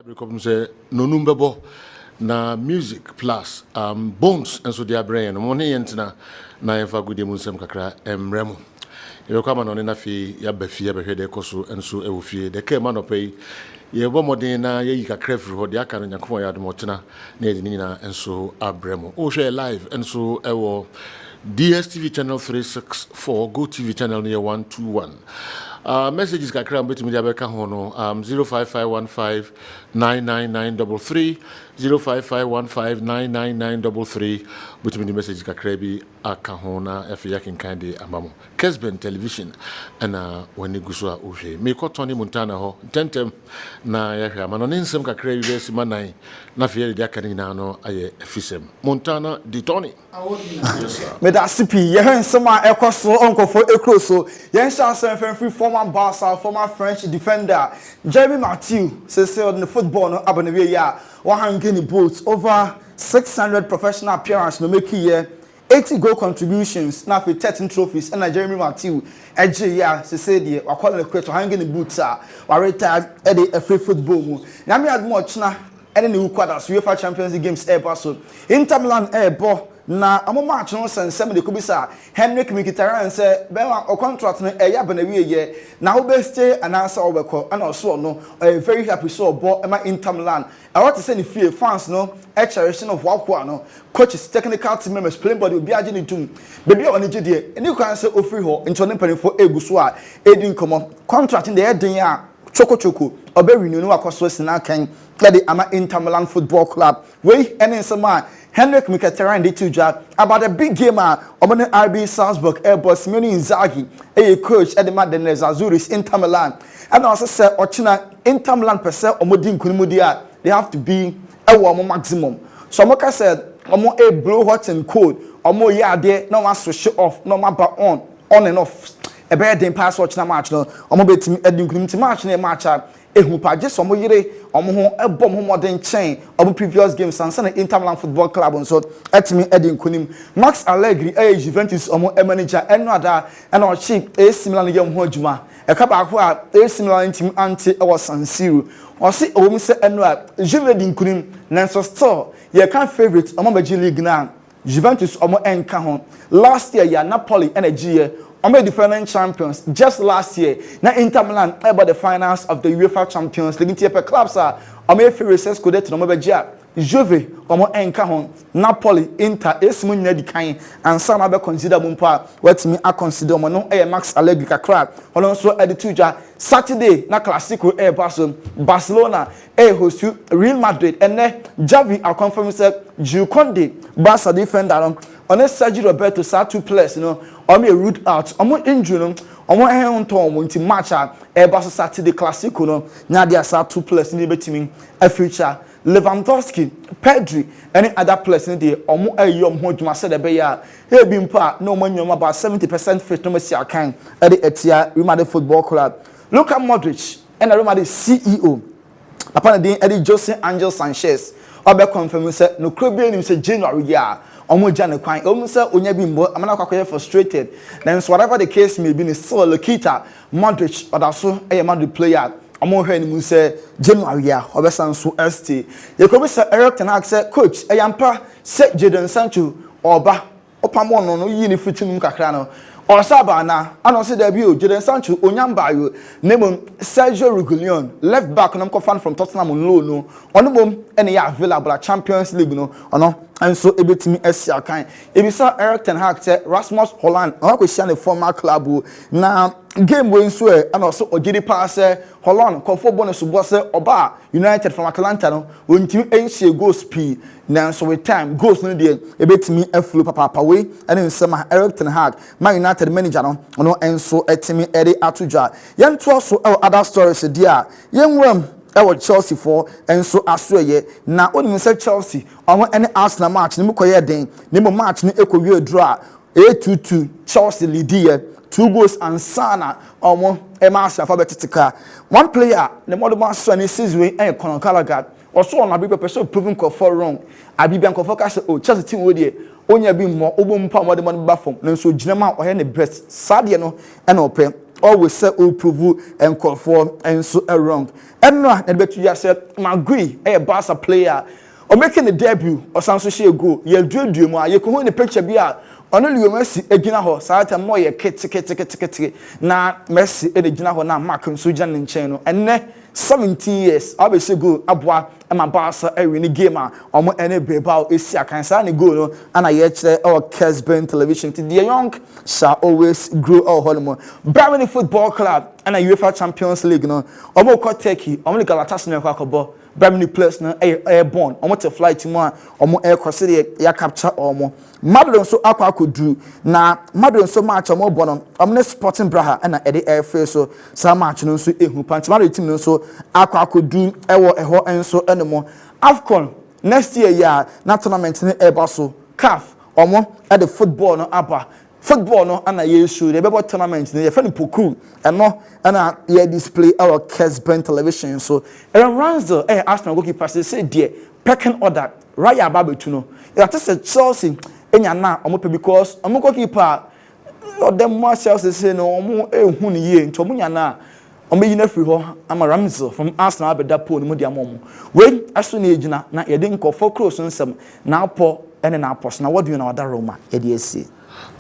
Because say no numbebo na music plus bones and so their brain money entina na efa good musem kakra emremo you come on na fi ya ba fi ya behwe de koso enso e wo fie de ke ma no pay ye bo modern na ye kakra firi ho de aka no nyakomo ya de motena na ye ni na enso abremo o share live enso e wo DSTV channel 364 Go TV channel near 121 messages kakra mbeti media beka hono 05515999933 05515999933 but me message kakra bi aka hona efe yakin kande amamo Kessben television ana wani guso a ohwe me ko Tony Montana ho tentem na yahwe amano nsem kakra bi besi manan na fe yedi aka ni na no aye efisem Montana di Tony me da sipi ye nsema ekoso onkofo ekroso ye nsansan free former Barca former French defender Jeremy Mathieu say on the football no abanawe ya 100 boots over 600 professional appearances no make year 80 goal contributions na for 13 trophies and Jeremy Mathieu eje ya say the akwala create 100 boots wa retired e the free football mu na me admo china ene ne quarters UEFA Champions League games e so Inter Milan na amo match no sensem de kubisa Henrik Mkhitaryan say be o contract no eya banawie ye na wo be stay anansa obekọ ana so no very happy so ball ema Inter Milan I want to say the fear fans no exhilaration of wakwa no coaches technical team members playing body obi age ni tum baby oni gide eni kwan say ofri ho into ne panifo eguso a edin komo contract de eden a choko obe renew no akoso sina kan the ama Inter Milan Football Club we ene nsema Henrik Mkhitaryan de tuja about a big game on RB Salzburg airport Simone Inzaghi a coach at the Madness Azuris Inter Milan and also say Ochina Inter Milan per se omodin kunimudia they have to be a warm maximum so Moka said omo a blow hot and cold omo ya there no one switch off no matter on and off a bad day pass Ochina match no omo betimi edin kunimti match na match ehu pa je somo yire omo ho ebom ho modern chain omo previous games and Inter Milan Football Club and so etimi edin kunim Max Allegri Juventus omo manager eno ada na o chi AC Milan yam ho adwuma e ka ba ko a AC Milan team anti e was San Siro o si omo se eno a Juventus kunim nanso still ye kan favorite omo ba league na Juventus omo enka ho last year ya Napoli energy the defending champions just last year. Now Inter Milan about the finals of the UEFA Champions League. Inter clubs are favorite Scudetto no mabejia. Juve omo enka hon Napoli Inter esimu nyina di kan and some be consider mumpa what me I consider mo no Max Allegri kakra ono so edituja Saturday na classico Barcelona host Real Madrid and Javi are confirmed say Jules Koundé Barca defender on Sergio Roberto sa two players omo root out omo injury no omo ehonton mo nti match Barca Saturday classico no na dia sa two players ni betimi a future Lewandowski, Pedri, any other players in the omo ayom ho dwuma said be ya e bi mpa no man yom about 70% fit no see akan at the Etia Real Madrid Football Club. Luka Modric and Real Madrid CEO upon the Eddie Jose Angel Sanchez obe confirm say no club bi nim say January ya omo jane kwan omo say onya bi mbo amana kwakoye frustrated then so whatever the case may be ni still Lukita Modric odaso e Madrid player omo hwe ni mu say January ya obesan so ST ye ko be say Eric Ten Hag say coach eyampa say Jadon Sancho oba opamo no yi ni fitim kakra no Osaba na ano say there be o Jadon Sancho onyamba yo nemo Sergio Reguilon left back no ko fan from Tottenham on loan no ono bom ene ya available at Champions League no ono and so ebetimi asia kan ebisa Eric Ten Hag say Rasmus Holland on ko share the former club na game wey so and also ogidi pass Holland confo bonus boss oba United from Atlanta no ontimi enhie goals p na so with time goals no dey ebetimi aflo papa we and nsema Eric Ten Hag Man United manager no ono enso etimi ede atudwa yento so other stories dia yenwam Chelsea for and so asweye na only say Chelsea on any Arsenal match ni koye den ni mo match ni ekowie draw 8-2 Chelsea lead here 2 goals and sana omo Arsenal for betika one player the modern so ni season we Conor Gallagher also on abi person proven for wrong abi bian for ka say oh Chelsea team we dey onya bi mo obompa modern ba form na so ginama o he ne best sadie no e na ope always say o prove and conform and so wrong. And no, and bet you just said, Magui, a Barca player, or making a debut or some social go. You'll do more. You can hold the picture be out. Only you Messi egina ho saata mo ye kete na Messi egina ho na mark nso gya ne nchen enne 17 years obese go aboa ma Barca win game a omo ene beba esi akansa ne goal no ana ye kire our Kessben television the young shall always grow our home Birmingham Football Club and UEFA Champions League no omo ko Turkey omo Galatasaray ko akobo Birmingham players no airborne omo te flight mu a omo air cross ya capture omo Madrid so akwa kodu na Madrid so match omo bono omo Sporting Braha na ede air face so sa match no so ehu panti Madrid team no so akwa kodu ewo eho enso enemo AFCON next year ya na tournament ni eba so CAF omo at the football no aba football no ana ye show the bebo tournament ni ye fa ni poku eno ana ye display our Kessben television so Ranzo Arsenal goalkeeper say there pecking order right about to know it is Chelsea enya na omo because omo goalkeeper them Chelsea say no omo ehun ni ye nto omo nya na omo yina free ho ama Ramsey from Arsenal abeda pole mu dia momo we aso na ejina na ye de nkofo cross nsem na apo ene na apos na what do you know that Roma ye dey see.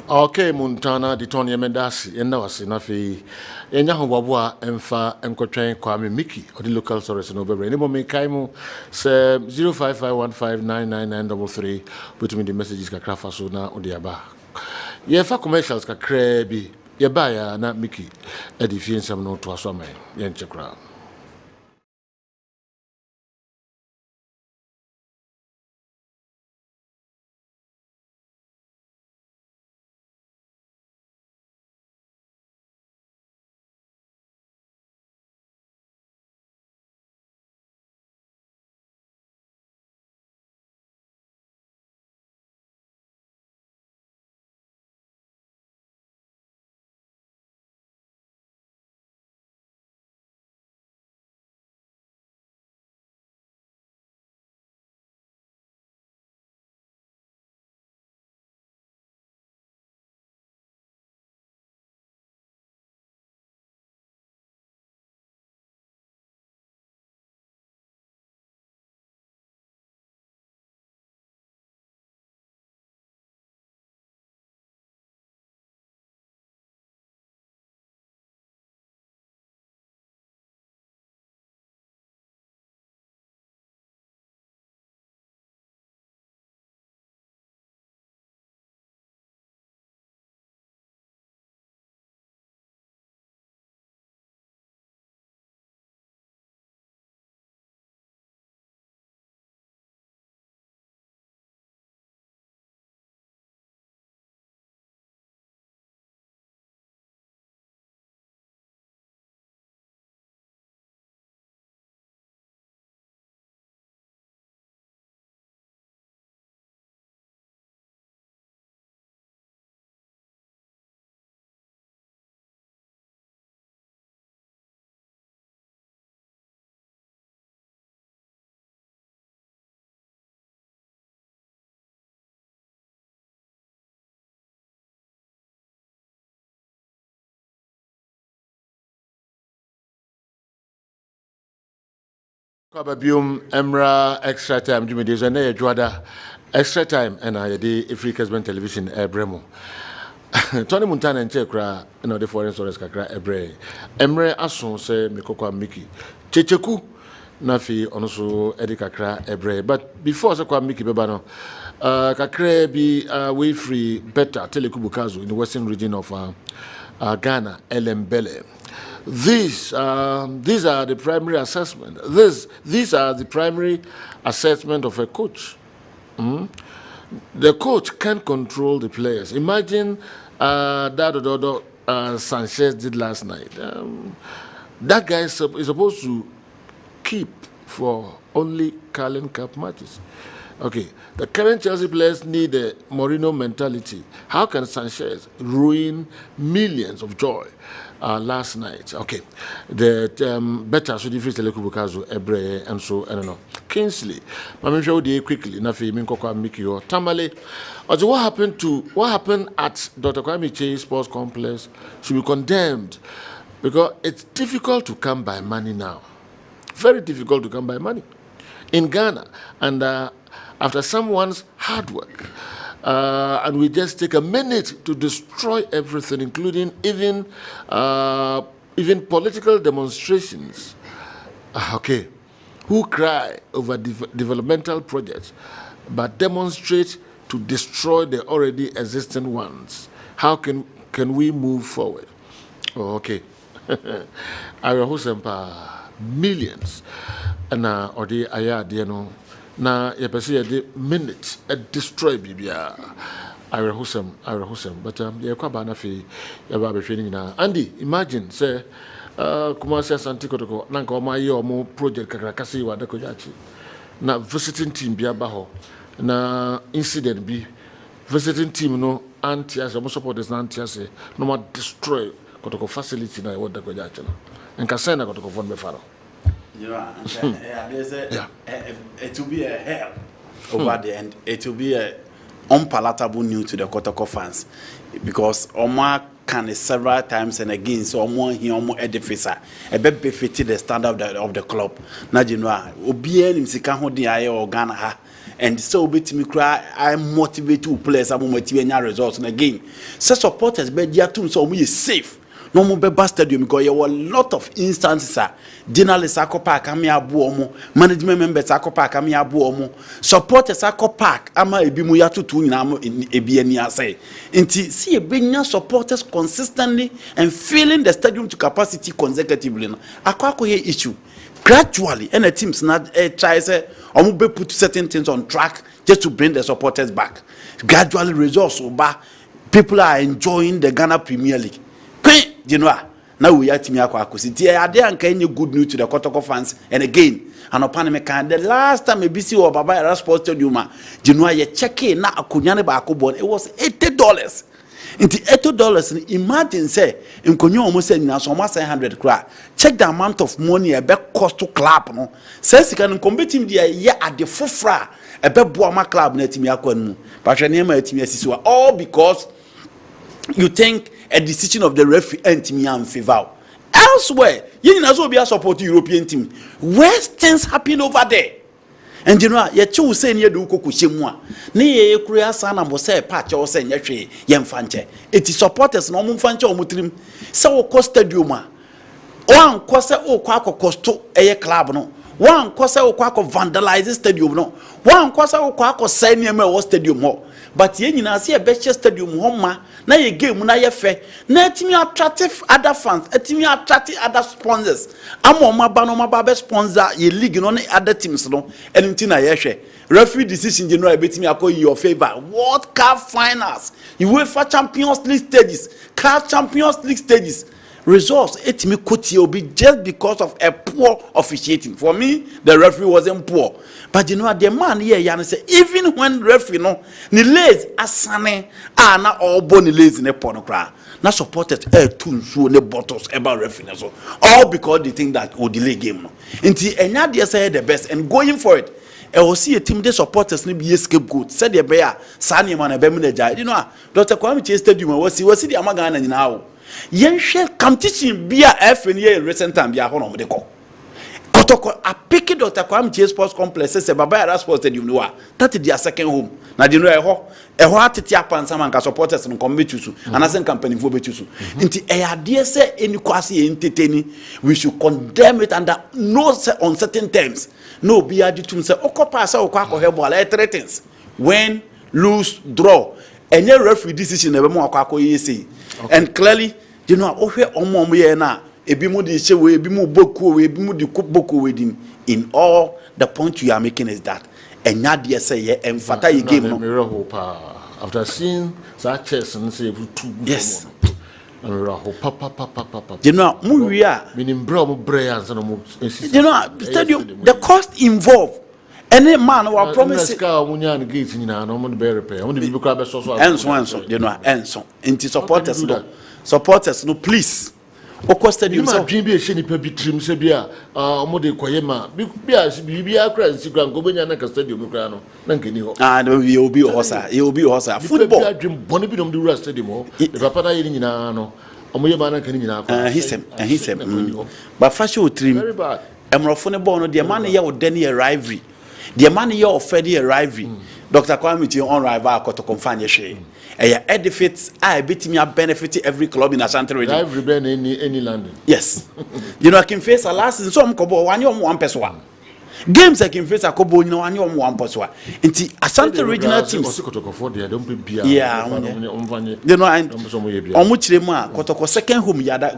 Okay, Montana, the Tony Mendasi, and now I see nothing. And Yahuwa, Emfa, Mkotran, Kwame Mickey, or the local source in Over. Any moment, Kaimo, say 0551599933, put me the messages Kakrafasuna or the Aba. Yefa commercials Kakrebi, Yabaya, not Mickey, edifiing some note to a summer, Yanchakra. Kwababium Emra extra time Jimmy Days and Juada extra time and I did a free Kessben television Bremo. Tony Montana and Chekra, the foreign source Kakra Ebre. Emre Ason say Mikokwa Miki. Checheku Nafi also Edikakra Ebre. But before Sakwa Miki Bebano, Kakre be way free better Telekubukazu in the western region of Ghana, Elembele. These are the primary assessment. These are the primary assessment of a coach. The coach can't control the players. Imagine that Sanchez did last night. That guy is supposed to keep for only Carling Cup matches. Okay, the current Chelsea players need a Mourinho mentality. How can Sanchez ruin millions of joy last night? Okay, the better so different Telekubukazu, Ebre, and so I don't know. Kingsley, I'm sure they quickly. Nafi Minkokwa Mikio Tamale. Also, what happened at Dr. Kwame Chase Sports Complex should be condemned. because it's difficult to come by money now. Very difficult to come by money in Ghana. And after someone's hard work, and we just take a minute to destroy everything, including even political demonstrations. Okay, who cry over developmental projects, but demonstrate to destroy the already existing ones. How can we move forward? Oh, okay. I will millions, and or the idea no. Na yepesi the minute destroy bibia. I will husem, but ye kwaba na fi yaba be training na. Andy, imagine say Kumasi Asante Kotoko na nka omo aye omo project kakrakase wa da kojachi. Na visiting team bi aba ho. Na incident bi visiting team no anti-ase omo supporters na anti-ase no ma destroy Kotoko facility na wa da kojachi na. Nka say na Kotoko fon be faro. You know, it will be a hell over the end. It will be a unpalatable news to the Kotoko fans because Omar can several times and again so Omar he Omar edificer a bit befitted the standard of the club. Now you know, Obien Msika Hodi Aye or Ghana ha. And so bit me cry, I motivate to players some motivate results and again. So supporters be dia too so we is safe. No more be stadium because there were a lot of instances. Journalists akopa kami abu omo, management members akopa kami abu omo, supporters akopa ama ebimu ya tutu nyina ebi ani ase. Nti see ebenya supporters consistently and filling the stadium to capacity consecutively. Akwa here issue. Gradually, and the teams not try say omo be put certain things on track just to bring the supporters back. Gradually results over. People are enjoying the Ghana Premier League. You know, now we are Timia Kwakusi. I didn't any good news to the Kotoko fans. And again, and upon me can the last time a BC or Baba Sports Stadium, you know, you check in now Kunyane Bakobon, it was $80. Into $80, imagine say, in Konyo almost saying now so much 100 cry. Check the amount of money a bet cost to club, no? Says you can compete him the year at the Fufra, a bet Boama club, Netimia Kwanu, but your name is all because you think a decision of the referee and me in favor. Elsewhere, you know, be a support European team. Worst things happen over there. And you know, you choose saying you do kukushimwa. Ni ye kuya sana mbose patch or say ye yemfanche. It is supporters no mumfanche or mutrim. So costa duma. One kosa o kwako kosto eye club no. One kosa o kwako vandalize stadium no. One kosa o kwako sign yeme o stadium ho. But ye nyina see a best stadium home na ye game na ye fe na etimi attractive other fans etimi attractive other sponsors amo maba no maba be sponsor ye league no other teams no enunti na ye hwe referee decision je no ebetimi akoyi your favor World Cup finals UEFA Champions League stages CAF Champions League stages results etimi kotie obi just because of a poor officiating. For me the referee wasn't poor, but you know the man here yan say even when referee no ni lazy asane na all boni lazy ne pornocra na supported too so ne bottles about referee so all because they think that will delay game no nti enya dey say the best and going for it. I will see a team de supporters ni be scapegoat said the bear sani man e be manager you know Dr. Kwame Chase stadium was see the amagana nyina o yen share competition bia FN here in recent time bia ho no mo de ko Kotoko a pick Dr. Kwame Chase Sports Complex say Baba Yara Sports Stadium no that is their second home na di no e ho atete apansa man ka supporters no come betusu anasen company fo betusu nti e ade say eni kwase entertaining we should condemn it under no uncertain terms no be aditum say okopa say okwa hebo ala three things win lose draw any referee decision e be mo akwa yesi and clearly you know ohwe omo ye na ebi mu di shewe ebi mu boku we ebi mu di boku we din in all the point you are making is that enya de say ye emfata ye game no after seeing that chess and say two yes papa you know mu wi a meaning bro mo brand and mo you know stadium the cost involved any man will promise it ka munya na gate nyina no mo be repair mo de bi kra be so enso you know enso inti supporters no please Oko stadium so dream be a sheni pa bi trim se bia mo de koye ma bia bia kra nsi kra ngo benya na ka stadium kra no na nkeni ho no you be hosa football bia dream boni bi no de stadium ho e papa na yiri nyina no omoye ba na kan nyina akọ he said but fashion trim very bad emrofo ne ball no the man ye wo den ye rivalry the man ye offered ye rivalry Dr. Kwame T on rival akoto konfanye hwe edifice I betimi a benefit every club in Ashanti region rivalry be na any London yes you know I can face a last season so mko one you one person games I can face a kobo you know one person nti Ashanti regional teams yeah you know and omo chire mu a kotoko second home yada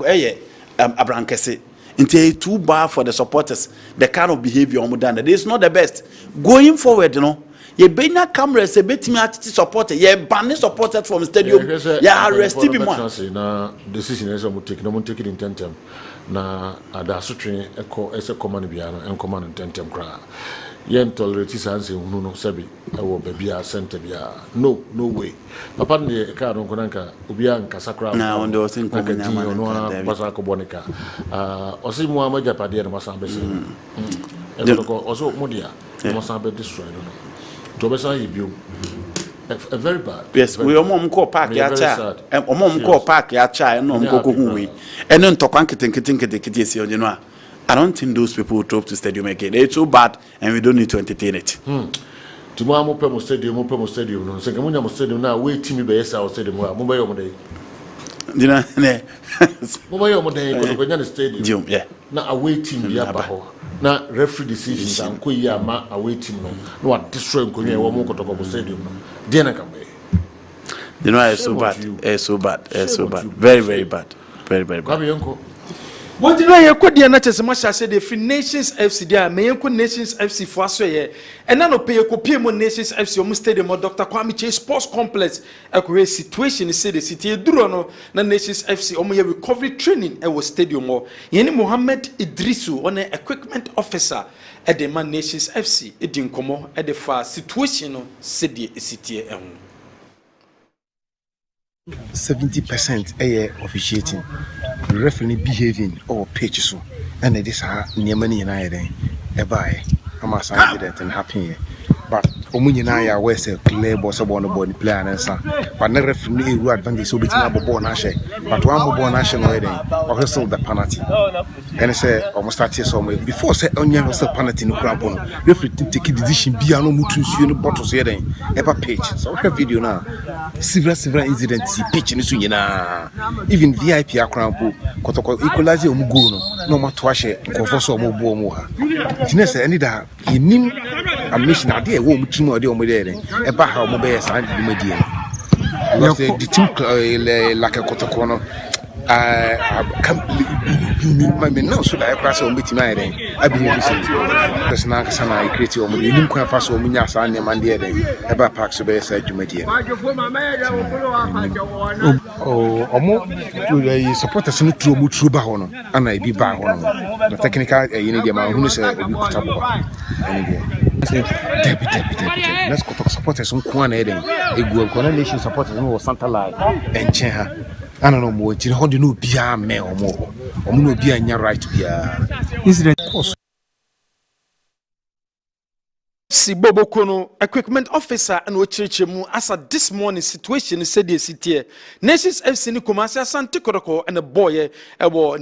abrankese nti too bad for the supporters the kind of behavior omo done that is not the best going forward you know ye benya cameras e betimi atiti support ye ban supported from stadium ya arrest him na decision is omo take it in tentem na adasotwe eko command bia no encommand in tentem kra ye tolerate sanse hunu no sabi ewo babia center bia no way papa ne ka no konanka obia nkasa kra na on the thing ko nyama no basa ko bonika osi mu amaja pade no masa bese ko oso modia masa be destroy no to besa yibiu very bad yes we omom ko park ya cha omom ko park ya cha no mkoko huwe eno ntokwan kete esi onye no a I don't think those people will drop to stadium again. It's so bad and we don't need to entertain it. Tomorrow mo pe mo stadium no. Se kemunya mo stadium na we team be yesa o stadium mo ba yo mo dey. Dina ne. Mo ba yo mo dey ko nya stadium. Yeah. Na away team ya ba ho. Na referee decisions an ko yi ama away team no. No wa destroy nkonya e wo mo kotoko mo stadium no. Dey na kam be. You know it's so bad. It's so bad. It's so bad. Very very bad. Very very bad. What did I could the another much as said the Free Nations FC there, may Nations FC for us here, and none of pay a copy Nations FC almost stadium or Dr. Kwame Chase Sports Complex. A great situation is the city Durono, na Nations FC almost recovery training at was stadium or Yeni Mohammed Idrisu on an equipment officer at the Man Nations FC, it didn't come at the far situation city. 70% officiating, referee behaving or pitch so, and it is near money in Ireland. A buy, I'm a accident and happy. But Omunina, where say clear boss upon the body player and son. But never referee who advantage so between a born Ashe, but one more born national wedding, or still the penalty. And I say, almost start here somewhere before say onion was the penalty no crampon. Referee take a decision, be no mutus, you know, bottles here, ever page. So her video now. Several incidents, pitching is even VIP are crampo, Kotoko equalize Mugono, no more twashe, Confoso Mobo Moha. Tiness, any that he knew a mission idea, won't team or the Omede, about how mobile and the media. The team like a Kotokono. My no so I pass on with my I believe this I create your money. You can pass on Minas and Mandia about Park Survey side to media. Oh, more to the supporters in true Bahono, and I be Bahono. The technical, you need a man who is a Debbie. Let's go to supporters on Kwan Eden, a good coronation supporters who Santa Lai and Cheha. I don't know more. How do you know be a man or more? Or no be a right to be a incident course. Si Bobo Kono, equipment officer and Ochirichemu, as at this morning situation said the city. Nations FC Nikomasa Santi Koroko and a boy,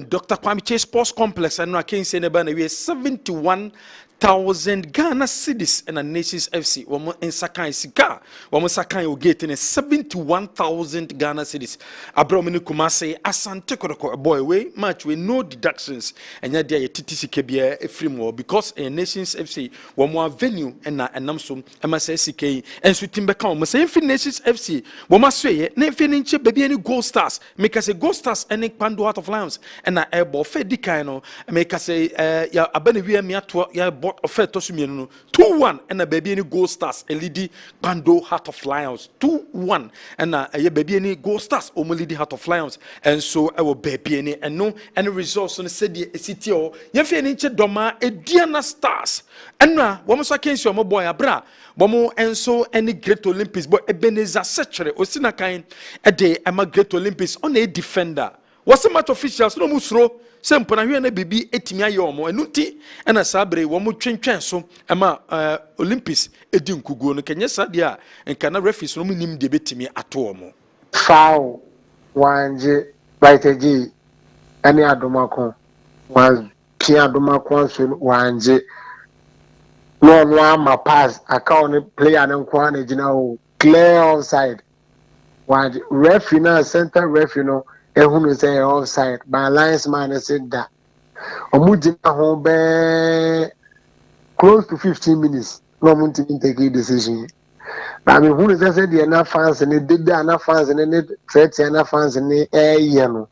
Dr. Kwame Chase Sports Complex, and I can say about 71,000 Ghana cedis and a Nations FC. One in Sakai Sika, one Sakai getting 71,000 Ghana cedis. Abromini Kumase, Asante Koroko, a boy way, match with no deductions, and yet there TTC Kebia a free more because a Nations FC one more venue and Namsum, MSSK, and Switimbekan, Masafi Nations FC, Womasway, Nefinch, baby any gold stars, make us a gold stars and a Pando out of Lions, and a airball Fedicano, make us a Abenavia Miatua, ya bought of Fed Tosimiano, 2-1, and a baby any gold stars, a lady Pando Heart of Lions, 2-1, and a baby any gold stars, Omolidi Heart of Lions, and so I will baby any, and no, any results on the city, CTO, Yafianiche Doma, a Diana Stars, and now, Womosa Kensi, my boy, Abra, Bomo, and so any great Olympics, but Ebenezer Sechere, Osina Kain, a day, I'm a great Olympics on a defender. What's the matter officials? No musro, Sempona, you and a baby, 8 yomo, and Nuti, and a sabre, one more train so, Ama Olympics, Edin Kugo, no Kenya and can a refuse no minim debate me at all. Foul, Wanje, right again any adomako was pia adomako so wanje no ama pass account player and kwana gina o clear offside wanje referee na center referee no ehunu say offside by linesman said that omugina ho be close to 15 minutes no want to take a decision. I mean, who is said the enough fans and it did the enough fans and it threats enough fans and the air yellow.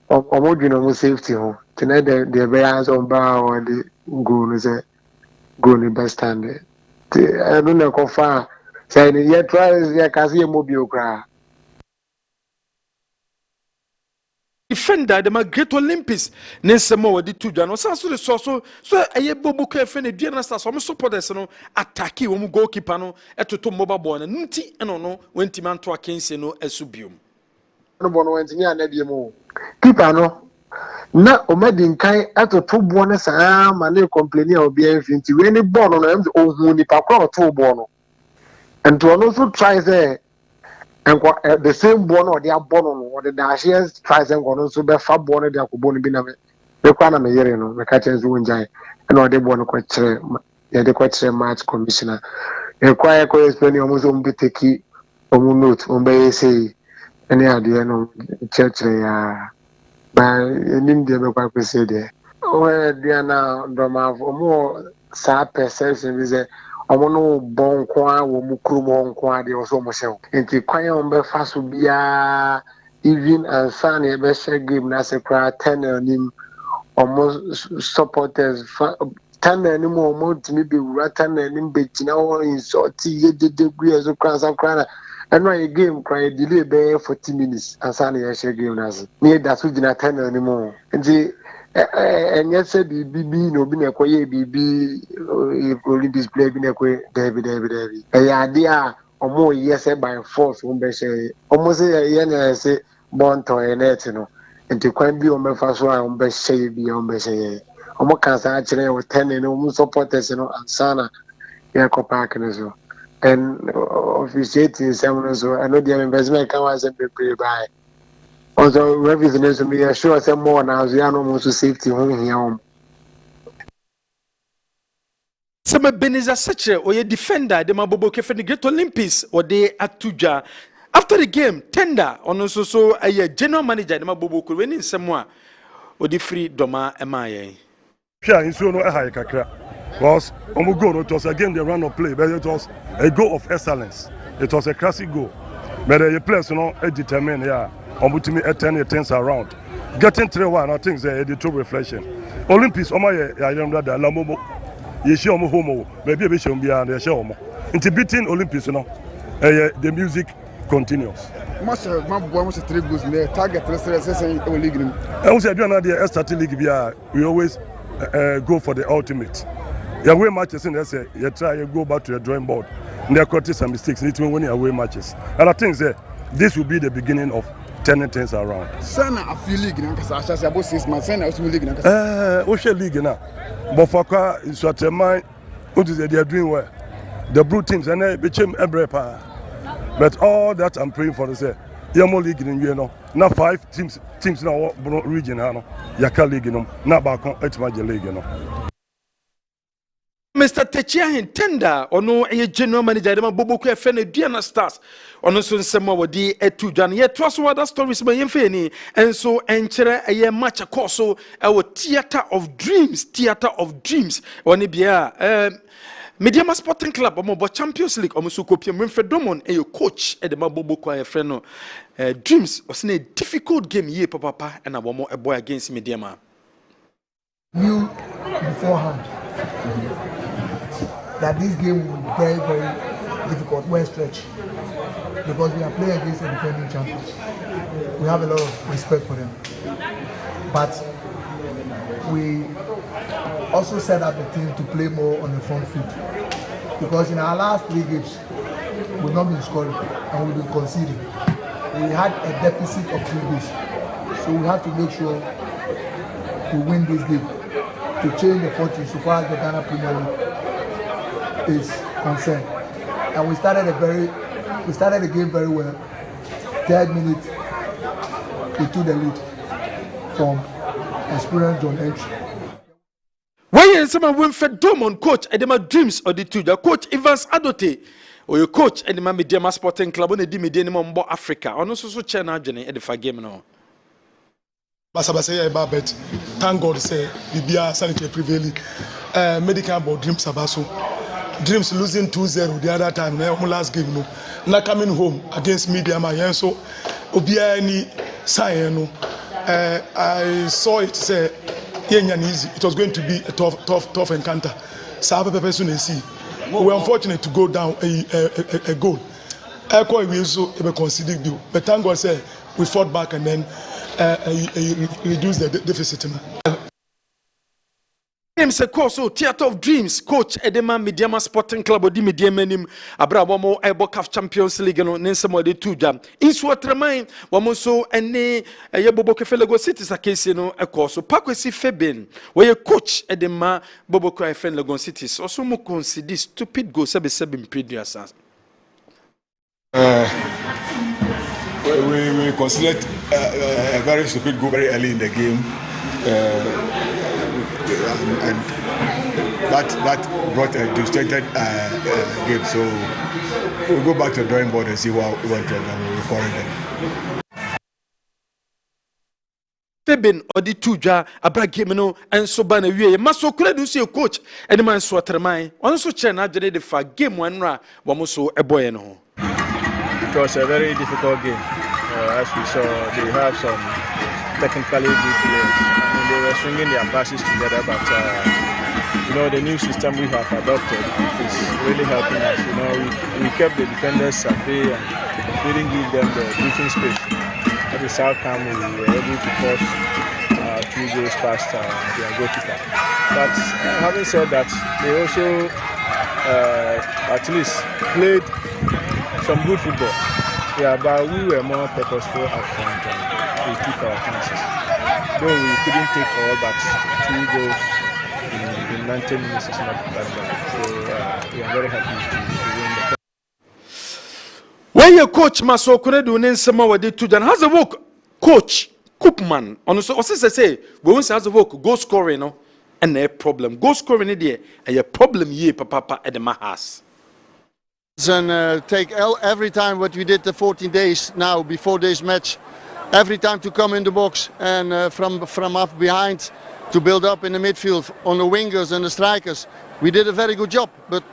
Or more safety home. Tonight, the bears on bar or the goal is a goal best standard. I don't know how far. Saying, yet tries, yeah, can see a mobile cry. Defender the Great Olympics Nesemo with the two Jano so a bobo cafe and Diana Stars from supporters no attack you goalkeeper no at to mobile born and nunti and no when Timanto against no esubium. No one went near Nebimo. Keeper no. Na omedin kai ato to bono sa ma na complain o bia finti we ni bono na ohun ni pakwa to bono and to also try say and the same bono or the bono or the dashes try say go so be fa bono de akobo no bi na me kwa na me yere no me ka chen so njai and o de bono kwa kire ya de kwa kire match commissioner e kwa explain o mo so mbi teki o mo note o be say any ade no church ya ba enim de be kwa kwese de o dia na ndoma mo sa perception bi say omo no bon kwa wo mu krumo nko de o so mo hye enti kwan o be fa so bia even and san e be share game na se kra 10 nim omo supporters 10 nim omo timi be wura 10 nim be tina o insult ye de gu e so kra and when you game cry delay be 40 minutes and san e share game na se me da so gina 10 nim o enti enye se bibi no bi na koye bibi Olympics play bi na koye David ya dia omo yese by force won be say omo se ye na se bonto net no enti kwan bi o me fa so a on be say bi on be say omo kan sa kire o 10 no omo supporters no ansana ya ko park no so and officiating some so I know the investment can was be pay by also revision so me sure say more now so ya no mo so safety ho hia Some Beniza Seche or a defender the Mabobo Kefe the Great Olympics or they atuja after the game tender on also so a general manager the Mabobo could win in somewhere or the free doma emaye. Sure, in so no high kakra. Was goal, it was again the run of play, but it was a goal of excellence. It was a classic goal. But the players determined, yeah, me at 10 things around. Getting 3-1, I think the true reflection. Olympics, I remember that Lamomo, you show me homo, maybe we should be on the show. Into beating Olympics, the music continues. Most of my boy was 3 goals in the target, league. I was doing another starting league, we always go for the ultimate. Your away matches in there, you try to go back to the drawing board. And there are some mistakes, need to win away matches. And I think this will be the beginning of turning things around. Sana a few league now, because I about 6 months. Sana a few league now. Ocean League now. But for car, it's what mind. What is they are doing well? The blue teams and they became every power. But all that I'm praying for is Yamo League in now 5 teams now region Yaka League now back on Etmaja League Mr. Techia tender or no a general manager the Mabobo Kefe Diana Stars on also nsema wodi etujan ye trust other stories by yemfeni and so enchere a match course so our theater of dreams oni bia Mediama Sporting Club omo Champions League omo so kopia Mfred Domon e coach e de Mabobo Kefe no dreams was a difficult game ye papa and a boy against Mediama knew beforehand that this game will be very, very difficult, well stretched, because we are playing against the defending champions. We have a lot of respect for them. But we also set up the team to play more on the front foot, because in our last 3 games, we've not been scoring and we've been conceding. We had a deficit of 3 goals, so we have to make sure we win this game to change the fortune so far as the Ghana Premier League is concerned. And we started the game very well. 3rd minute, we took the lead from experienced John Entry. When someone went for Domon coach Edema Dreams or the two, the coach Evans Adote or your coach Edema Media Sporting Club on the Dimidinum Africa, or no so channel journey at the game now. Basabase Babet, thank God say Bibia sanitary prevailing medical board Dreams Abaso. Dreams losing 2-0 the other time, last game no. Not coming home against Media Mayenso, Obia any sign no. I saw it say it was going to be a tough encounter. We were unfortunate to go down a goal. We also conceded goal, but thank God say we fought back and then reduced the deficit. Names a course Theatre of Dreams coach Edema Media Sporting Club odi media menim abra womo ebo CAF Champions League no nsemo de tuja inso atramain womo so ene Bobo Kefele City sakese no ekoso Pakwesi Feben we coach Edema Bobo Kefele City also mo consider stupid goal 7 previous we considered a very stupid goal very early in the game. And that brought a disjointed game. So we'll go back to the drawing board and see what we want to do and we'll correct them. Feben odi tuja abra game no enso ba na wie maso kura do see coach eni man so atremai on so che na agede de fa game wanra wo mo so eboye no. It was a very difficult game. As we saw, they have some technically good players. I mean, they were swinging their passes together, but the new system we have adopted is really helping us. We kept the defenders at bay and didn't give them the breathing space. That is how come we were able to force 2 goals past their goalkeeper. But having said that, they also at least played some good football. Yeah, but we were more purposeful up front and we took our chances. Though we couldn't take all, but 2 goals in 90 minutes is not that bad. So we are very happy to win the. When your coach Maso Kuredu Nensema wadi tujan has a work coach Koopman on so say we won't has a work goal scoring no and a problem goal scoring there a problem ye papa at the Mahas. And take every time what we did the 14 days now before this match, every time to come in the box and from up behind to build up in the midfield on the wingers and the strikers. We did a very good job, but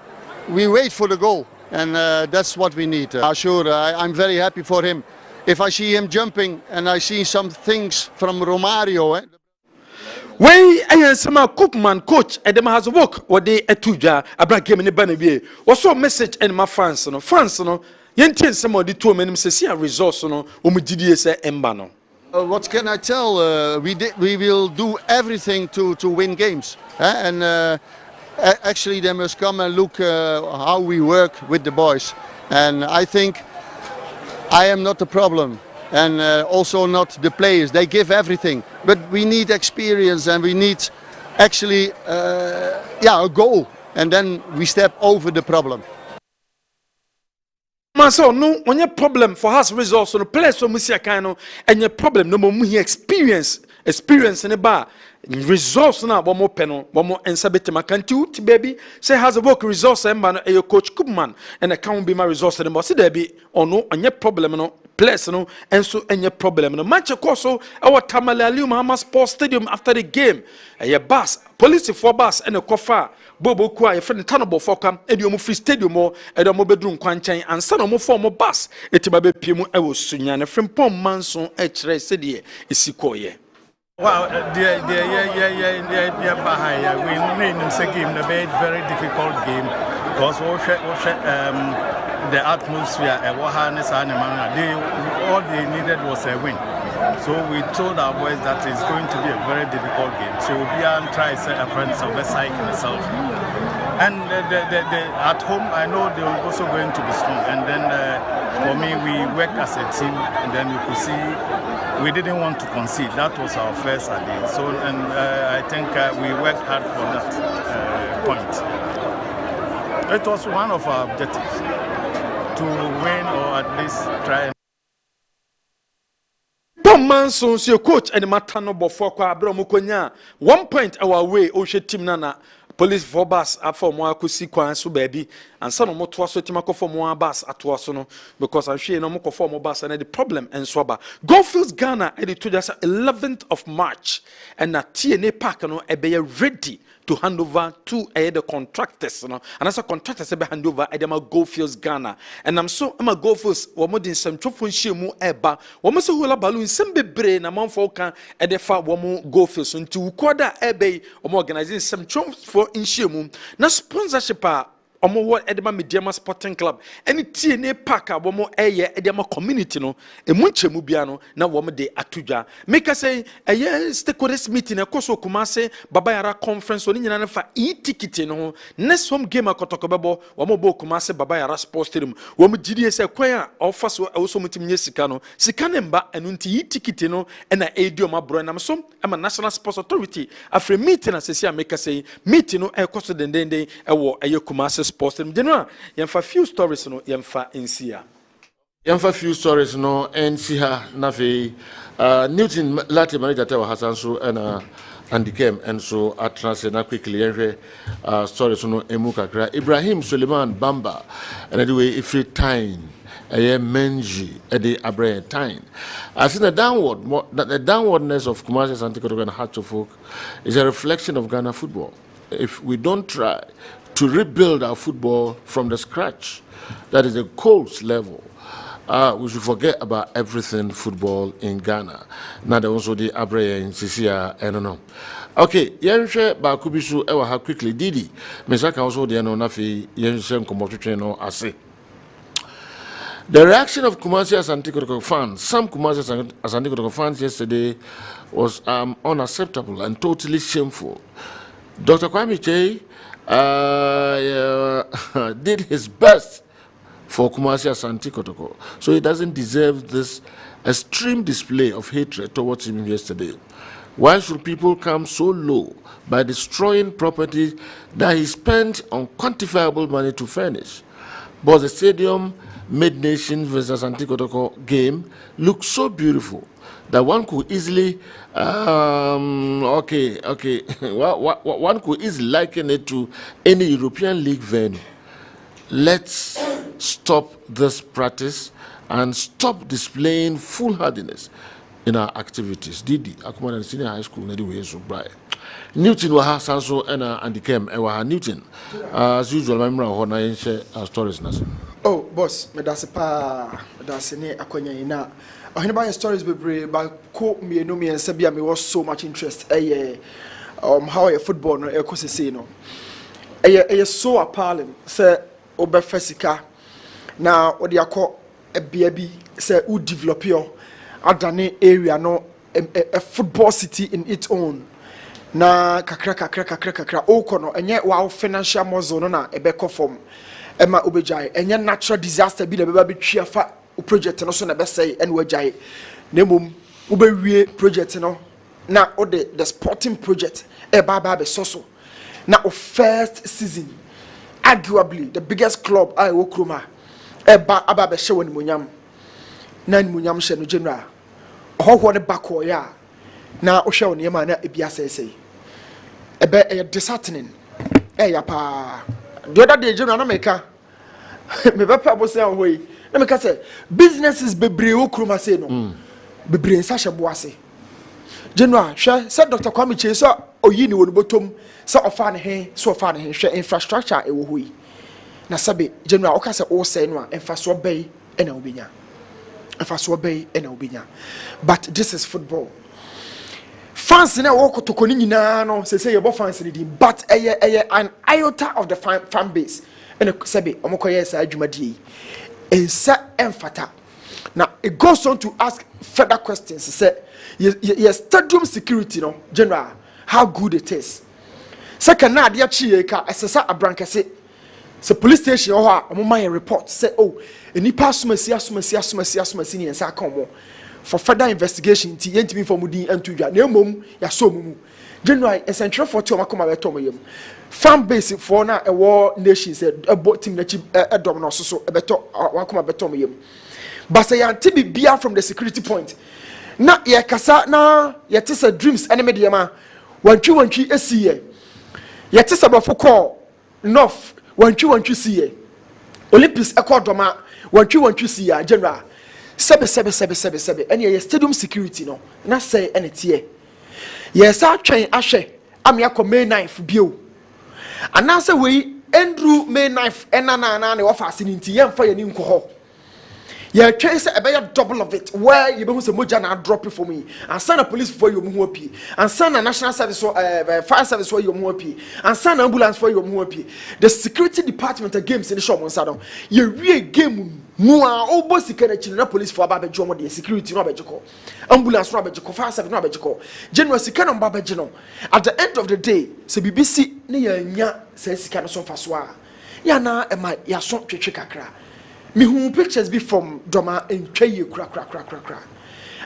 we wait for the goal and that's what we need. Sure, I'm very happy for him. If I see him jumping and I see some things from Romario. When I some Koopman coach Edema has work what they etuja abra game ne bana wie was so message and my fans no yentien some of the 2 men say see a resource no omugidie say emba no. What can I tell? We will do everything to win games, and actually they must come and look how we work with the boys, and I think I am not the problem. And also not the players, they give everything, but we need experience and we need actually a goal, and then we step over the problem. So no when your problem for us results on the place so musia kind and your problem no more experience in the bar results na one more penal one more ensabete makanti ti baby say has a work resource and your coach Koopman and account be my resource and boss there be or no and your problem no place no and so any problem no match also our Tamale Muhammad Sports Stadium after the game a bus police for bus and a coffin Bobo Kwa your friend Tanabo Fokam and you free stadium or and a bedroom quanchan and son of form of bus etibabe pimu I was sunya from Pom Manson H said ye is Sikoye. Well, yeah, we named the game a very difficult game because the atmosphere all they needed was a win. So we told our boys that it's going to be a very difficult game. So we are trying to set a friends of Westside in itself. And at home, I know they're also going to be strong. And then for me, we worked as a team, and then you could see we didn't want to concede. That was our first idea. So, and I think we worked hard for that point. It was one of our objectives to win or at least try. man so your coach and matano before kwa abro mukonya 1 point our way o hwe team na police for bus afọ mo akosi kwan so baby and some mo to aso team akofo mo bus ato aso no because I hwe no mo kofo mo bus and the problem and so ba Goldfields Ghana e to just 11th of March and na TNA Park no e be ready to hand over to the contractors, and as a contractors be hand over at Goldfields Ghana. And I'm Goldfields, we more than some trophy shimu eba, we must hold a balloon, some be brain among folk and the far woman Goldfields into quarter ebe or organizing some trophy for in shimu. Now sponsorship omo what Edema Mediama Sporting Club any TNA Park omo Edema community no e munche mu bia no na wo de atuja make us say stakeholders meeting ekoso Kumase Baba Yara conference oni nyina na fa e-ticket no next home game akotokobebo wo bo Kumase Baba Yara Sports Stadium wo gidi say kwan a ofa so so mutim nye sika no sika ne mba enu nti e-ticket no na edio mabro na so ama National Sports Authority afre meeting asesi make us say meeting no ekoso dendenden ewo Kumase Sports Team. General, yemfa few stories no yemfa NCA. Yemfa few stories no NCA na fe Newton Lati manager Tewa Hassan so and Andy Kem and so atrance na quickly yenhwe stories no emu kakra Ibrahim Suleiman Bamba and anyway if time Menji Eddie Abraham time. I think the downwardness of Kumasi Asante Kotoko and Hatchofok is a reflection of Ghana football. If we don't try to rebuild our football from the scratch, that is a cold level, we should forget about everything football in Ghana. Now there also the Abraham in Sisia, I don't know. Okay, Yenshe Bakubisu ewa ha quickly Didi. Mesaka also the no nafi Yenshe Komotri no ase. The reaction of Kumasi Asante Kotoko fans, some Kumasi Asante Kotoko fans yesterday was unacceptable and totally shameful. Dr. Kwame Che did his best for Kumasi Asante Kotoko, so he doesn't deserve this extreme display of hatred towards him yesterday. Why should people come so low by destroying property that he spent unquantifiable money to furnish? But the stadium Mid-Nation versus Asante Kotoko game looked so beautiful that one could easily one could easily liken it to any European League venue. Let's stop this practice and stop displaying foolhardiness in our activities. Didi, Akuman Senior High School, anyway, so bright. Newton wa ha sanso ena Andikem ewa ha Newton. As usual, my memory na yen share stories na. Oh, boss, me that's pa that's ne akonya ina. Ohene ba stories bebre ba ko mienu mi ensa bia me was so much interest how a football no ekosese no. So appalling say obefa sika na odi akọ ebia bi say u develop your adane area no a football city in its own. Na kakra okono enye wa financial muscle no na ebeko form ema obejai enye natural disaster bi na beba betwa fa project no so na besai ene wajai na mum obewie project no na ode the sporting project baba be so na o first season arguably the biggest club I wo kroma aba be hye woni monyam na ni monyam hye no general ohwo ne bako ya na ohwe woni ma na ebia sesei ebe disheartening ya pa the other day general na meka me be pa bo say hoyi na meka say businesses bebre wo kroma say no bebre nsa hye boase general hwe say Dr. Kwame Che so oyi ni woni botom say ofa ne he so ofa ne he hwe infrastructure e wo hoyi na sabe general o ka say o say no a emfaso bay e na obenya emfaso bay e na obenya but this is football. Fans na walk to koni nyina no say your fans ni but an iota of the fan base and sabe omokoye sa adwumadi ensa emfata. Now it goes on to ask further questions. Say your stadium security no general how good it is. Second na dia chie ka esesa abrankese se police station ho a omo report say oh enipa asumasi ni ensa ka omo for further investigation ti yentimi for mudi antudwa na emom ya so mumu general essential for to makoma beto moyem fan base for na ewo nations ebo team na chi edom no so ebeto wakoma beto moyem but say anti bia from the security point na ye kasa na ye tese dreams enemy de ma wantwi esiye ye tese bofo call north wantwi siye Olympics ekodoma wantwi siye general sebe ene ye stadium security no na say ene tie ye sa twen ahwe am yakọ May 9th bio anase we Andrew May 9th enana na wo fa asinti ye mfa ye ni nko ye twen say ebe double of it where you be hu say moja na drop it for me and send police for you mu api and send national service fire service for you mu api and send ambulance for you mu api the security department of games in the shop on sadon ye wie game mu a obo sika na china police for aba bejo mo the security no abejiko ambulance no abejiko fire service no abejiko general sika no aba bejo at the end of the day se BBC ne ya nya se sika no so faso a ya na e ma ya so twetwe kakra me who pictures be from Doma and Kay crack.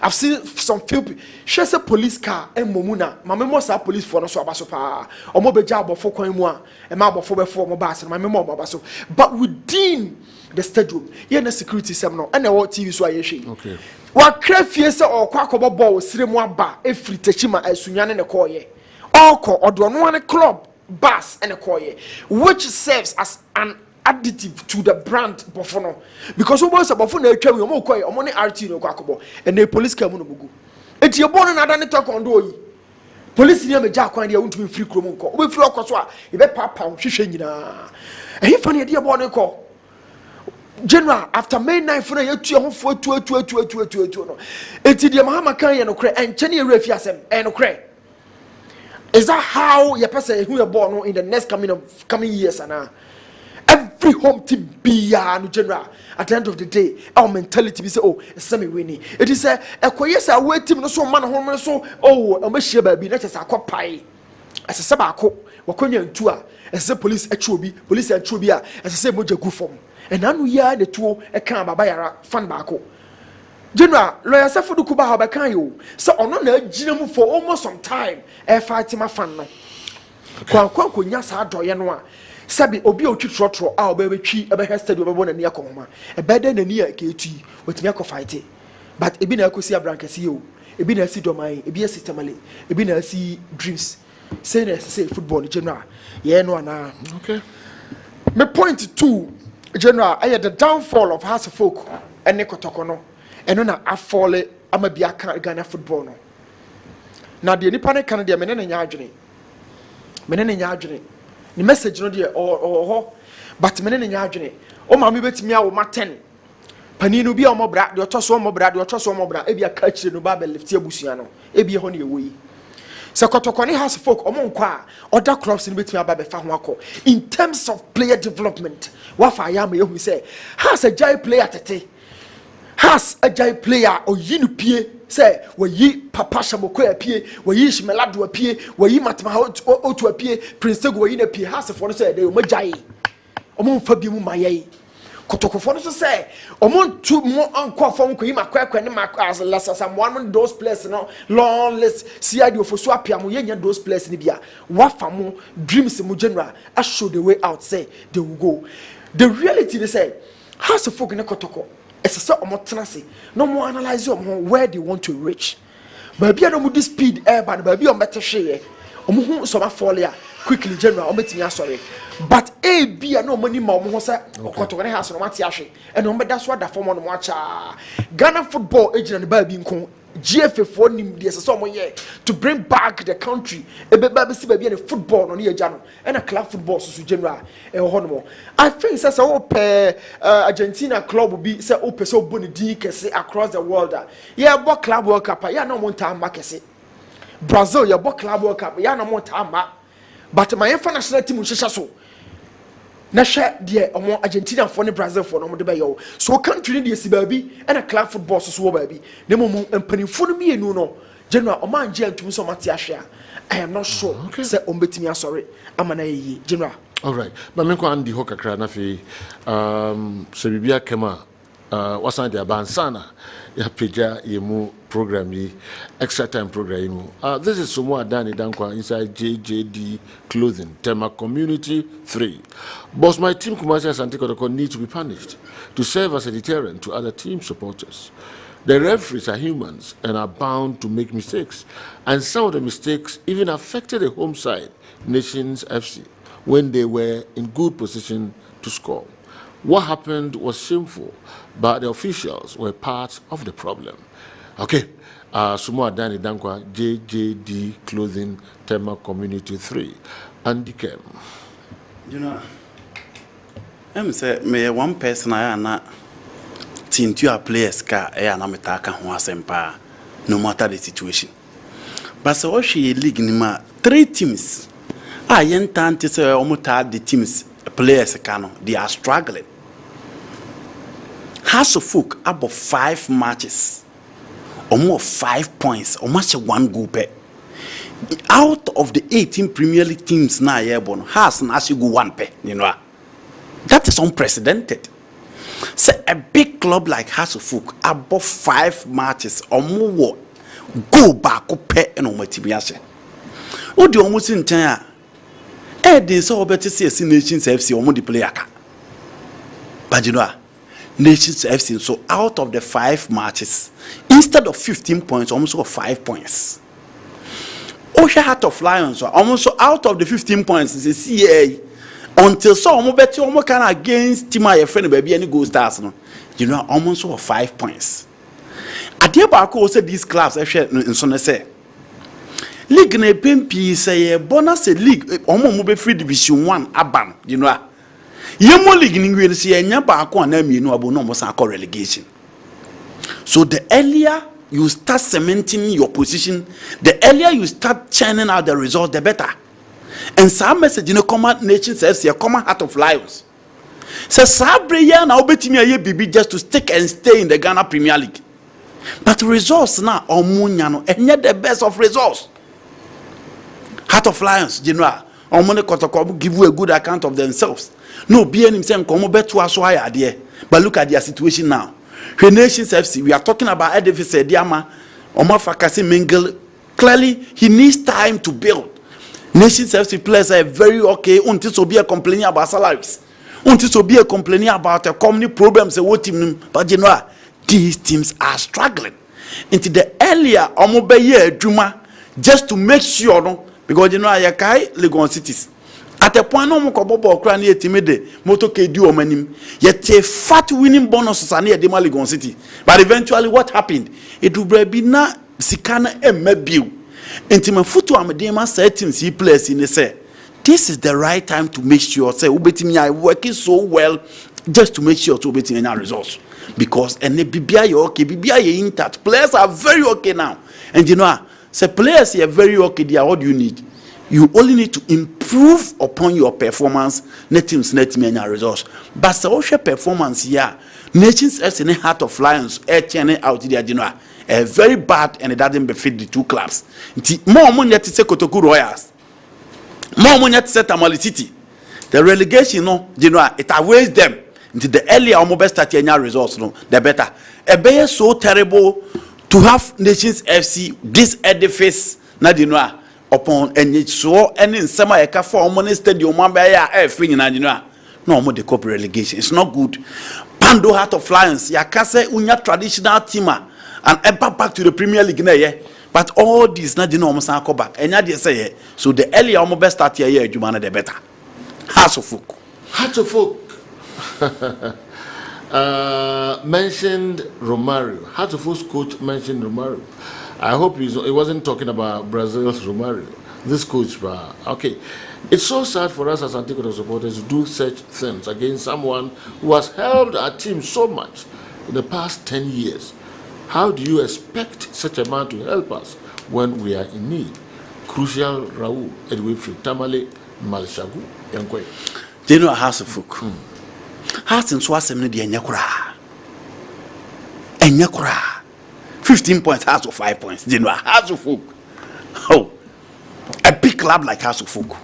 I've seen some few she police car and momuna. My memosa police for no so abasopa. Or mobile job for coin moi, and my before my bass and my memo basso. But within the stadium, here the security seminar and the TV so I okay. What crave fiesta or quackable ball, Srimwa bar, every techima as Sunyan and a coye. All call or do one club, bus and a coye, which serves as an additive to the brand Bofono because almost a Bofono carry your more coy or money RT no quackable and the police come on bugu. It's your born another talk on do police near me jack when they want to be free chromonco. We flock as well. If a papa, shishina. And he funny idea born call. General, after May 9th, for a 2 no. It's the Mahama Kaya no cray and Chenny Refiasem and no cray. Is that how you pass who are born in the next coming years and every home team be no general at the end of the day our mentality be say oh semi winning it is a koyesa away team no so man home so oh am share baby na chesa akopai asese ba ko wakonya ntu a asese police atwobi police atwobi a asese moja gu form and anu ya the tuo e kan baba yara fan ba ko general lawyer safudu kuba ha ba kan yo so ono na agina mu for almost some time e fight ma fan no kwa konya sa doye no a sabi obi o twitro a oba betwi ebe ha stadium obo na ne akoma ebe de na ne aketu wetimi akofight but ebi na akosi abrankasi o ebi na asi doman ebi asi tamale ebi na asi dreams say na say football general ye no ana okay me point 2 general I the downfall of house folk ene kotoko no eno na afole amabia kan Ghana football no na de nipa ne kan de menene nya adwene the message no there or but menene nya adwene o ma me betimi a wo ma 10 paninu bi a mo bra de otoso mo bra e bia ka kire no ba be lift abusua no e bia ho ne ewoyi se kotokone house folk omo nkwa a other clubs ni betimi aba be fa ho akọ in terms of player development wa fa ya ma yehu say has a jai player tete has a jai player oyinu pie say wayi papa shamoko apie wayi shimelado apie wayi matma otu apie prince tego wayi na pie has for no say dey o majai omo mfa bi mu mayai kotokofo no so say omo tu mo anko fo ko yi makwakwa ne as lessasa one those players no long list CID ofosu apia mo yenya those players ni bia wa fa mo dreams mo general I show the way out say they will go the reality they say has folk ne kotoko it's so omotenase no more analyze where they want to reach baby no mu speed air ban baby o metehwe omo so ma fall ya quickly general o metimi asori but a b no money ma omo say okotoko ne house no mate ahwe and o meda so da form no mo acha Ghana football ejina ne baby nko GFA for nim de so mo ye to bring back the country e be ba si baby ne football no ne eja no and a club football so general e ho no I think say o pe Argentina club bi say o pe so boni din kese across the world yeah bo club world cup yeah no mo nta ma kese Brazil yeah bo club world cup yeah no mo nta ma but my international team hwehwe so na hwe de omo Argentina for ne Brazil for no mo de be yo so country ne de si baby and a club football so baby ne mo empanifo no mienu no general o man je antum so mate ahwe I am not sure say o betimi asori amana yi general all right but me ko andi ho kakra na fi se bibia kema wasan de abansana ya peja yemu program yi extra time program yi this is Somo Adani Dankwa inside JJD Clothing Tema Community 3 boss my team Kumasi Asante Kotoko need to be punished to serve as a deterrent to other team supporters The referees are humans and are bound to make mistakes. And some of the mistakes even affected the home side, Nations FC, when they were in good position to score. What happened was shameful, but the officials were part of the problem. Okay, Sumo Adani Dankwa, JJD Clothing, Tema Community 3, Andy Kem. You know, I'm saying, me one person I am not. Tintu a players ka na metaka ho asempa no matter the situation. But so she league ni ma 3 teams. Yentante say omuta the teams players ka no they are struggling. House of Folk about 5 matches. Omo 5 points, omo 1 goal per. Out of the 18 Premier League teams na yebon, has na go 1 per, you know. That is unprecedented. Say a big club like Hasselhoff above 5 matches or more go back up and on Matibiase. What do you almost in time? This all better see Nations FC or the player. But you know, Nations FC, so out of the 5 matches, instead of 15 points, almost 5 points. Osha Heart of Lions, almost out of the 15 points, is a CA. Until so almost better almost can against team my friend baby any goal stars no. You know almost 5 points. Adia Barco said these clubs I share in so say. League na pempi say bonus league almost be free division 1 aban, you know. Yemo league ni we say enya Barco na me no abo no mo san relegation. So the earlier you start cementing your position, the earlier you start churning out the results, the better. And some message you know command Nations FC, command Heart of Lions. So Sabre ya na obetimi aye bibi just to stick and stay in the Ghana Premier League. But results now omunya no enye the best of results. Heart of Lions general omone kotoko give you a good account of themselves. No be any say nkomo beto aso aya de. But look at their situation now. The Nations FC, we are talking about Edifise Diama, Omar Fakasi Mingle. Clearly he needs time to build. Nations FC players are very okay. Until so be complaining about salaries. Until so be complaining about the community problems. But you know, these teams are struggling. Into the earlier, Omobeye Juma, just to make sure, no, because you know, Ayakai, Legon cities. At a point, no more Kobobo Crani Timide, Moto Kedu Omenim, yet a fat winning bonus near the Legon City. But eventually, what happened? It will be na Sikana and Mebu. Intima futu amadema settings he plays in the say. This is the right time to make sure say ubetimi are working so well just to make sure to obtain any results. Because and bibia you okay, bibia you intact. Players are very okay now. And you know, say players are very okay there. What do you need? You only need to improve upon your performance. Net teams net many results. But social performance here, Nations FC in Heart of Lions, out there, you know. Very bad and it doesn't befit the 2 clubs. More money to say Kotoku Royals. More money to say Tamale City. The relegation, no, you know, it awaits them. Into the earlier or best start results, no, the better. It be so terrible to have Nations FC this edifice, not you know, upon and so and in summer a car for money stadium one by everything you know. No more the corporate relegation. It's not good. Pando Heart of Lions, Yakase unya traditional teamer. And ever back to the Premier League now, yeah. But all these not almost go back. And they say so the earlier almost best start here, you man the better. Heart of Folk. Heart of Folk. Mentioned Romario. Heart of Folk's coach mentioned Romario. I hope he wasn't talking about Brazil's Romario. This coach, okay. It's so sad for us as Antiquity supporters to do such things against someone who has helped our team so much in the past 10 years. How do you expect such a man to help us when we are in need? Crucial Raul, Edwin Tamale, Malshagu, Yankwe. Do you know a House of Folk? House in Swasem, the Enyakura. 15 points, House of 5 points. Do you know a House of Folk? Oh, a big club like House of Folk.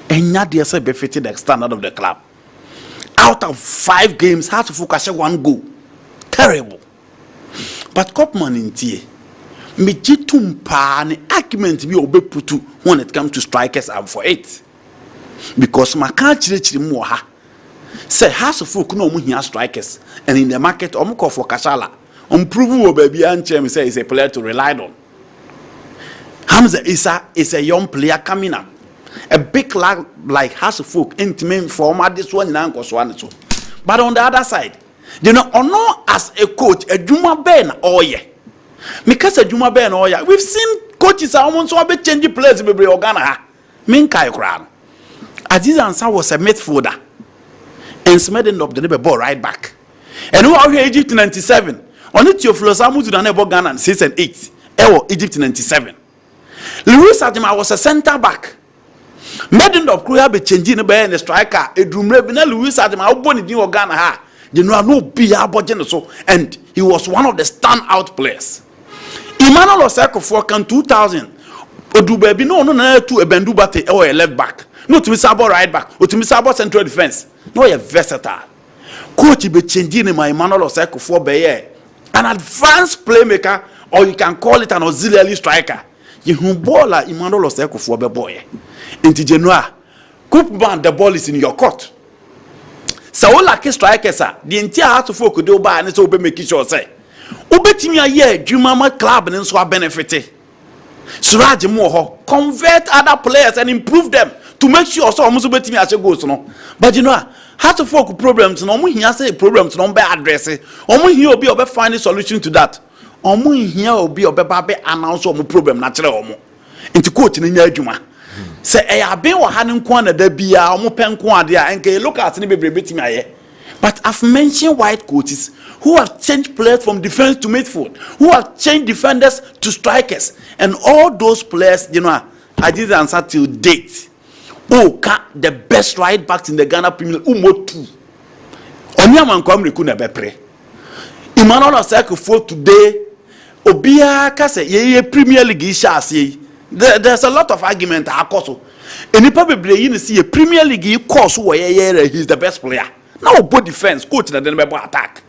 And not the befitted the standard of the club. Out of 5 games, House of Folk has 1 goal. Terrible. But Kopman in Tie, me jitumpa ni argument be obe putu when it comes to strikers and for it. Because my country more ha. Say House of Folk no more strikers and in the market omo call for Kasala. Improve baby and Chem say is a player to rely on. Hamza Issa is a young player coming up. A big like Hasselfolk intimate former this one in Uncle Swan. But on the other side, you know, or no as a coach, a Juma Ben or yeah. Because a Juma Ben or yeah, we've seen coaches are almost so bit changing players be Ogana. Minkai Crown. Aziz Ansah was a midfielder. And Smeden up the neighbor ball right back. And who are here Egypt 97? On it your Flosamu to the neighbor Ghana 6 and 8. Egypt 97. Louis Adjuma was a centre back. Medin of Korea be changing the striker. A drum rebel Louis Adjuma how born in Ghana ha. You know no be aboriginal so and he was one of the standout players. Emmanuel Oseko for can 2000. Odu baby no to a bendu bate or a left back. No to miss about right back or to miss about central defense. No a versatile. Coach be changing my Emmanuel Oseko for be an advanced playmaker or you can call it an auxiliary striker. You ball Emmanuel Oseko for be boy. Into Genoa. Coop band the ball is in your court. So like strikers the entire heart of folk do buy and so be making sure say. Ubetimi a year Jumama club and so benefit. Suraj Moho convert other players and improve them to make sure so almost betimi as goes no. But you know heart of folk problems no mu here say problems no be address. Omo here obi obe find a solution to that. Omo here obi obe ba be announce omo problem na kire omo. Nti coach ni nya adwuma. Say e aben wo ha nko na da bia omo pen nko ade a enke look at ni bebre betimi aye. But I've mentioned white coaches who have changed players from defense to midfield, who have changed defenders to strikers, and all those players, you know, I didn't answer till date. Oh, the best right backs in the Ghana Premier League, Umotu. Onyaman Kwamri kuna bepre. Emmanuel Oseko for today, Obia Kase, ye Premier League ishasi. There's a lot of argument akoso. And you probably see a Premier League course where he's the best player. Now, both defense, coach, and then attack.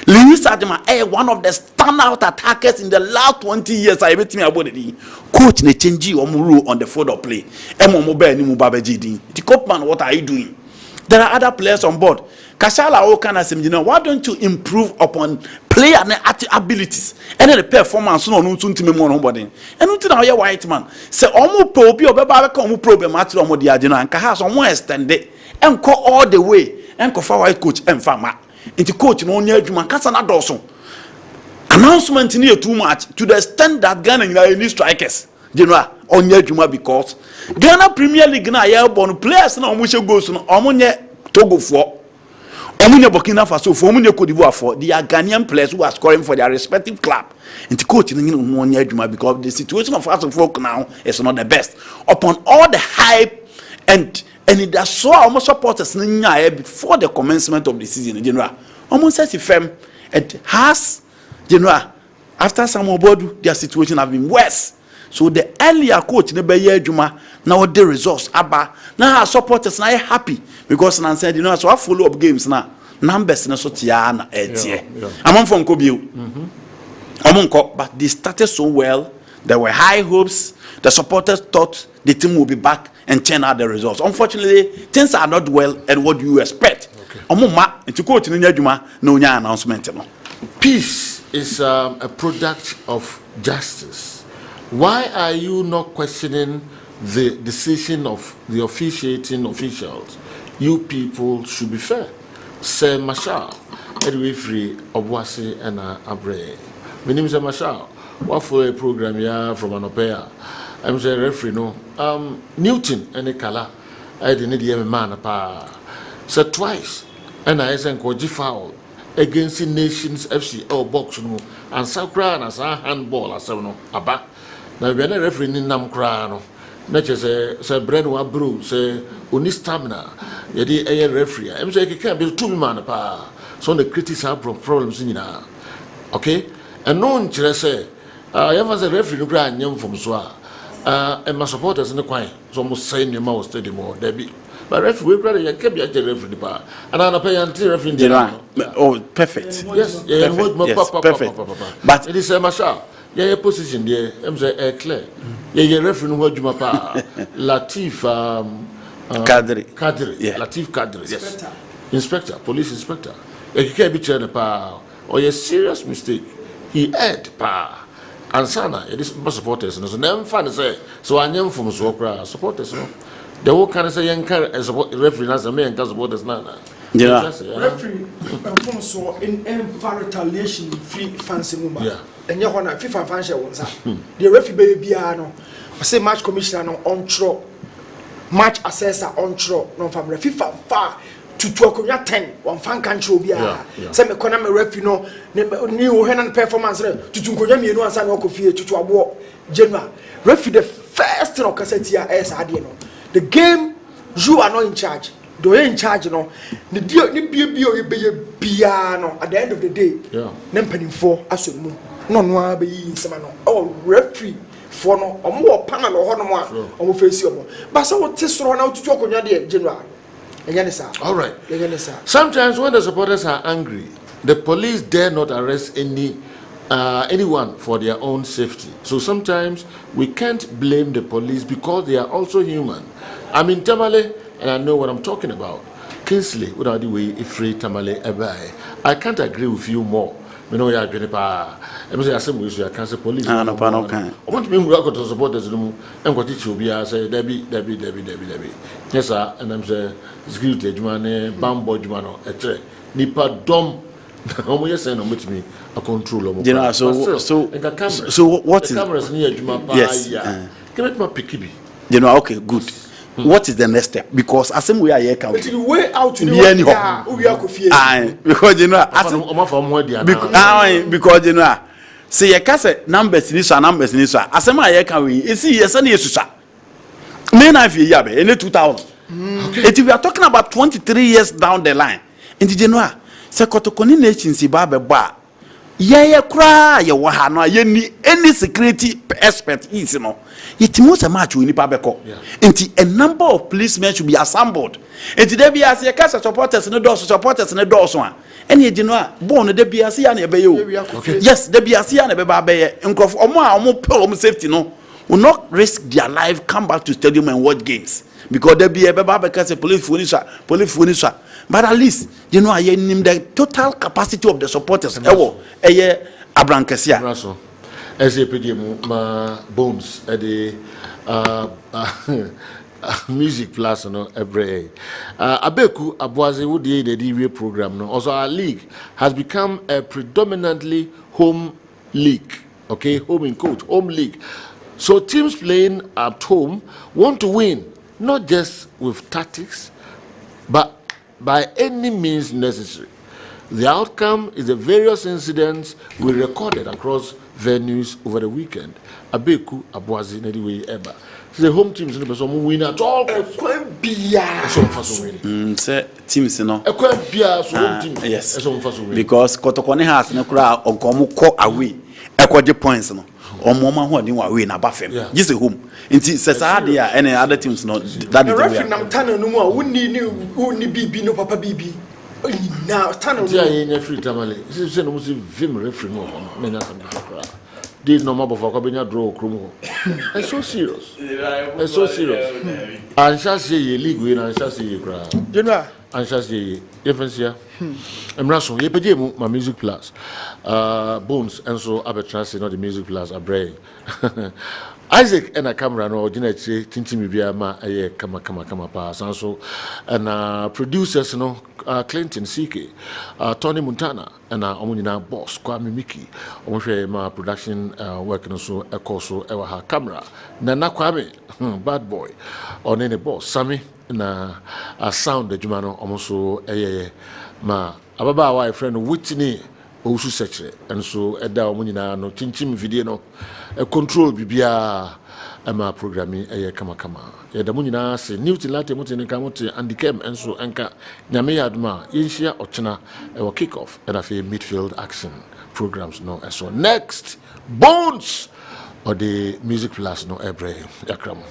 Louis Adjuma, one of the standout attackers in the last 20 years. I bet me about it. Coach, ne change Omuru on the field of play. The Copman, what are you doing? There are other players on board. Kashala Okana said, you know, why don't you improve upon player abilities and then the performance? No, no, soon to me more nobody. And until now, white man say, Omu probe, or Babaka problem at Romo Diadino, and Kahas on one extended and go all the way. And white coach and farmer into coach no near Juma Kasana Dawson. Announcement near too much to the extent that Ghana need strikers. General on near Juma because Ghana Premier League na ya born players na omushe goes no omunye Togo for omunye Burkina Faso for omunye Cote d'Ivoire for they are Ghanaian players who are scoring for their respective club. Into coach no near Juma because the situation of us folk now is not the best. Upon all the hype and it does so almost supporters before the commencement of the season in general. Almost as if it has general after some board their situation have been worse. So the earlier coach never year Juma now the results about now our supporters now happy because now said you know so I follow up games now numbers na so tiana I'm from Kobe. But they started so well. There were high hopes. The supporters thought the team will be back and turn out the results. Unfortunately, things are not well and what do you expect? Announcement. Peace is a product of justice. Why are you not questioning the decision of the officiating officials? You people should be fair. Say Marshall, Edwin Free, Obwasi, and Abre. My name is Marshall. What for a program here from an opera? I'm a referee, no. Newton and a color. I didn't need a man apart. So twice, and I sent Koji foul against the Nations FC or box, no, and Sakran as a handball as no. Aba. Now, we are a referee in Namcrano. Not just a bread or brew, say, only stamina. Yet a referee. I'm saying it can't be 2 man apart. So the critics have problems in now. Okay? And no one say, I have as a referee, grand young from Swa. And my supporters in the choir, so almost saying your mouth steady more, Debbie. But referee, brother, kept your referee bar. And I'm a pay until referee. Oh, perfect. Yes, perfect. But it is a Marshall. Yeah, position there, I'm say clear. Yeah, referee, what you mapa Latif Kadri. Latif Kadri, yes. Inspector, police inspector. You can't be turned apart or a serious mistake. he aired pa ansana it is supporters no so na fan say so anyam from so kra supporters no the whole can say yanka support referee na say me yanka supporters na yeah referee from so in retaliation free fans mumba yeah enye ho na FIFA fan share wonsa the referee be bia no say match commissioner no on tro match assessor on tro no from FIFA fa tutu akonya 10 one fan kan tro bia say me kona me referee no ni wo henan performance tutu akonya mienu ansa na okofie tutu abo general referee the first thing okasati ya ade no the game you are not in charge. Do you in charge no? The deal ni be no at the end of the day. Yeah. Nempany for assume no be in some no. Oh referee for no or panel or no more face you. But so what is run out to talk on your general. All right. Sometimes when the supporters are angry, the police dare not arrest anyone for their own safety. So sometimes we can't blame the police because they are also human. I mean Tamale, and I know what I'm talking about. Kingsley, without the way free Tamale ebai. I can't agree with you more. You know, you're going to say, I can't say police. No, I want to be able to support this room and what it should be. I say, Debbie. Yes, sir. And I'm saying, security, Jumane, Bambo, Jumano, etc. Nipa dom. Yes, and I'm with me a control. You know, so what is cameras near Juma? Yes. Can it my picky? You know, okay, good. What is the next step? Because as we are here, can the way out to because you know, because you know, say your cassette numbers in this numbers in this. As a man, can we see yes and yes, sir. Men have yabe in 2000. If we are talking about 23 years down the line, in the Genoa, say Kotokoni nation si babe ba. Yeah, cry, you wahano, any security expert is no. It must a match with Nipabeko. A number of policemen should be assembled. And today be as a cast of supporters and the doors one. And you know, born the BSC and a bayo. Yes, the BSC and a baby, and Croft or more problem safety no will not risk their life, come back to stadium and watch games. Because there be a baby because a police furniture. But at least, you know, I name the total capacity of the supporters. A year, Abrancasia. As a my bones at the music plus no every Abeku Abuaze would the DV program no. Also our league has become a predominantly home league. Okay, home in quote, home league. So teams playing at home want to win, not just with tactics, but by any means necessary. The outcome is the various incidents we recorded across venues over the weekend. Abeku Abuazi anyway ever. The home teams in the person win at all. Say teams no. Yes. Because Kotokone has no crowd or Gomu away. Equal points no. Or Mama who didn't away in a buffet. Just a home. In Cesadia and other teams not that the referee Namtana no more wouldn't be no Papa BB. Now, Tana free Tamale. This is a Vim referee. No, did no more before Cabina draw Krumo. It's so serious. It's so serious. And shall see a league win and shall see a crowd. General, and shall see difference here. I'm Russell, Yepajemu, my music plus. Bones, and so Abertrans, not the music plus, a brain. Isaac and a camera no ordinate tintim bia ma kama pass and so and producers no Clinton CK Tony Montana and omunina boss Kwame Miki omhwe ma production work no so ekoso ewa ha camera na Kwame bad boy on any boss Sammy na sound adwuma no omoso ma ababa wa friend Whitney Osu sechere and so eda omunina no tintim video no control bibia ama programming kama yeda munyina se Newton late mutene kamote and came and so enka nyame yadma yinhia ochena e kick off and afi midfield action programs no so next Bones or the music plus no ebre yakram